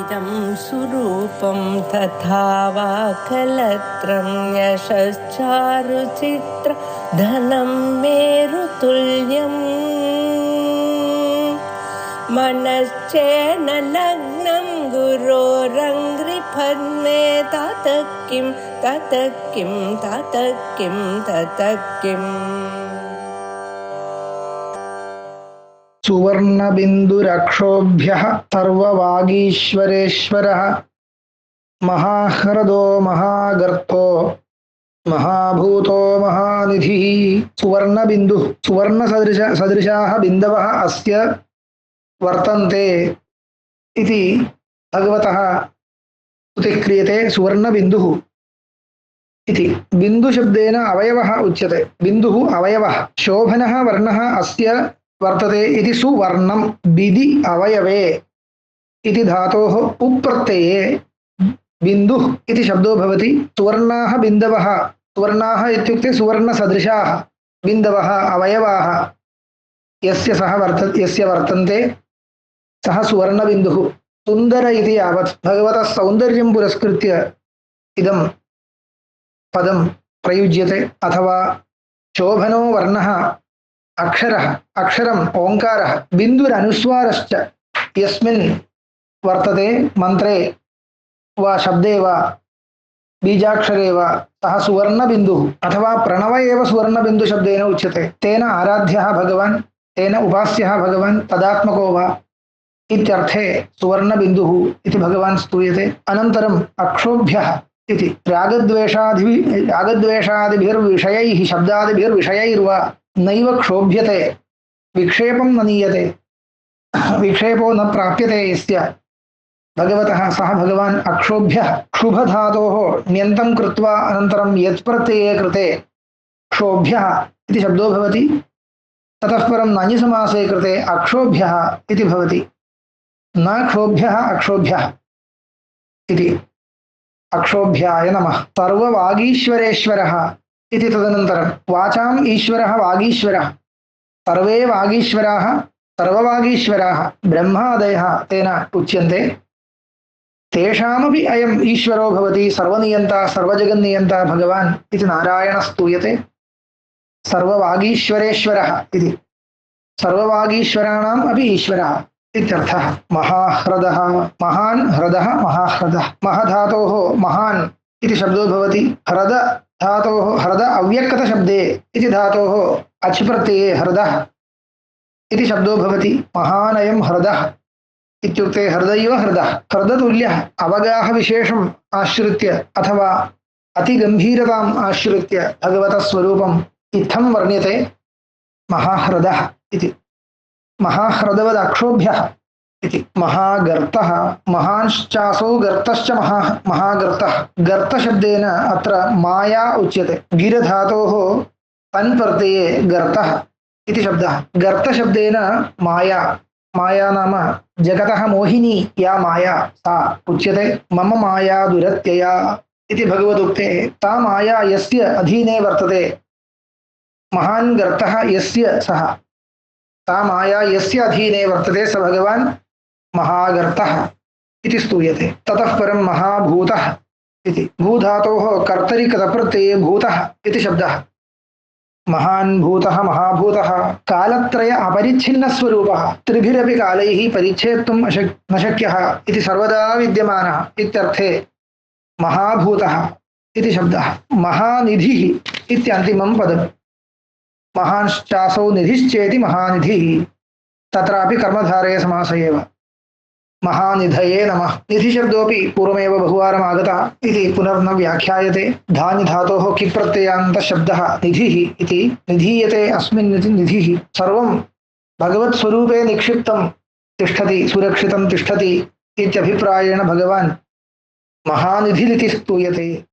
इदं सुरूपं तथा वा कलत्रं यशश्चारुचित्र धनं मेरुतुल्यम् मनश्चेन लग्नं गुरोरङ्घ्रिपद्मे ततः किं ततः किं ततः किं ततः किम् सुवर्णबिन्दुरक्षोभ्यः सर्ववागीश्वरेश्वरः महाह्रदो महागर्तो महाभूतो महानिधिः। सुवर्णबिन्दुः सुवर्णसदृशाः बिन्दवः अस्य वर्तन्ते इति भगवतः स्तुतिः क्रियते। सुवर्णबिन्दुः इति बिन्दुशब्देन अवयवः उच्यते। बिन्दुः अवयवः शोभनः वर्णः अस्य वर्तते इति सुवर्णं बिदि अवयवे इति धातोः उप्रत्यये बिन्दुः इति शब्दो भवति। सुवर्णाः बिन्दवः, सुवर्णाः इत्युक्ते सुवर्णसदृशाः बिन्दवः अवयवाः यस्य वर्तन्ते सः सुवर्णबिन्दुः। सुन्दर इति यावत् भगवतः सौन्दर्यं पुरस्कृत्य इदं पदं प्रयुज्यते। अथवा शोभनो वर्णः अक्षरः अक्षरम् ओङ्कारः बिन्दुरनुस्वारश्च यस्मिन् वर्तते मन्त्रे वा शब्दे वा बीजाक्षरे वा सः सुवर्णबिन्दुः अथवा प्रणव एव सुवर्णबिन्दुशब्देन उच्यते। तेन आराध्यः भगवान्, तेन उपास्यः भगवान् तदात्मको वा इत्यर्थे सुवर्णबिन्दुः इति भगवान् स्तूयते। अनन्तरम् अक्षोभ्यः इति रागद्वेषादिभिर्विषयैः शब्दादिभिर्विषयैर्वा नैव क्षोभ्यते, विक्षेपं न नीयते, विक्षेपो न प्राप्यते यस्य भगवतः सः भगवान् अक्षोभ्यः। क्षुभधातोः ण्यन्तं कृत्वा अनन्तरं यत्प्रत्यये कृते क्षोभ्यः इति शब्दो भवति। ततः परं नञ्समासे कृते अक्षोभ्यः इति भवति। न क्षोभ्यः अक्षोभ्यः इति अक्षोभ्याय नमः। सर्ववागीश्वरेश्वरः इति तदनन्तरं वाचाम् ईश्वरः वागीश्वरः। सर्वे वागीश्वराः सर्ववागीश्वराः ब्रह्मादयः तेन उच्यन्ते। तेषामपि अयम् ईश्वरो भवति, सर्वनियन्ता सर्वजगन्नियन्ता भगवान् इति नारायणः स्तूयते। सर्ववागीश्वरेश्वरः इति सर्ववागीश्वराणाम् अपि ईश्वरः इत्यर्थः। महाह्रदः महान् ह्रदः महाह्रदः। महधातोः महान् इति शब्दो भवति। ह्रद धातोः ह्रद अव्यक्तशब्दे इति धातोः अच् प्रत्यये ह्रदः इति शब्दो भवति। महानयं ह्रदः इत्युक्ते हृदयैव हृदः हृदतुल्यः अवगाह विशेषम् आश्रित्य अथवा अतिगम्भीरताम् आश्रित्य भगवतः स्वरूपम् इत्थं वर्ण्यते महाह्रदः इति। महाह्रदवदक्षोभ्यः इति। महागर्तः महांश्चासौ गर्तश्च महागर्तः। गर्तशब्देन अत्र माया उच्यते। गिरधातोः तन्प्रत्यये गर्तः इति शब्दः। गर्तशब्देन माया, माया नाम जगतः मोहिनी या माया सा उच्यते। मम माया दुरत्यया इति भगवदुक्ते। ता माया यस्य अधीने वर्तते, महान् गर्तः यस्य सः, ता माया यस्य अधीने वर्तते स भगवान् महागर्तः इति स्तूयते। ततः परं महाभूतः इति। भूधातोः कर्तरि कृतप्रत्यये भूतः इति शब्दः। महान् भूतः महाभूतः कालत्रय अपरिच्छिन्नस्वरूपः, त्रिभिरपि कालैः परिच्छेत्तुं न शक्यः इति सर्वदा विद्यमानः इत्यर्थे महाभूतः इति शब्दः। महानिधिः इत्यन्तिमं पदम्। महांश्चासौ निधिश्चेति महानिधिः। तत्रापि कर्मधारय समास एव। महानिधये नमः। निधिशब्दोऽपि पूर्वमेव बहुवारम् आगतः इति पुनर्न व्याख्यायते। धान्यधातोः किप्रत्ययान्तः शब्दः निधिः इति। निधीयते अस्मिन् निधिः सर्वं भगवत्स्वरूपे निक्षिप्तं तिष्ठति, सुरक्षितं तिष्ठति इत्यभिप्रायेण भगवान् महानिधिरिति स्तूयते।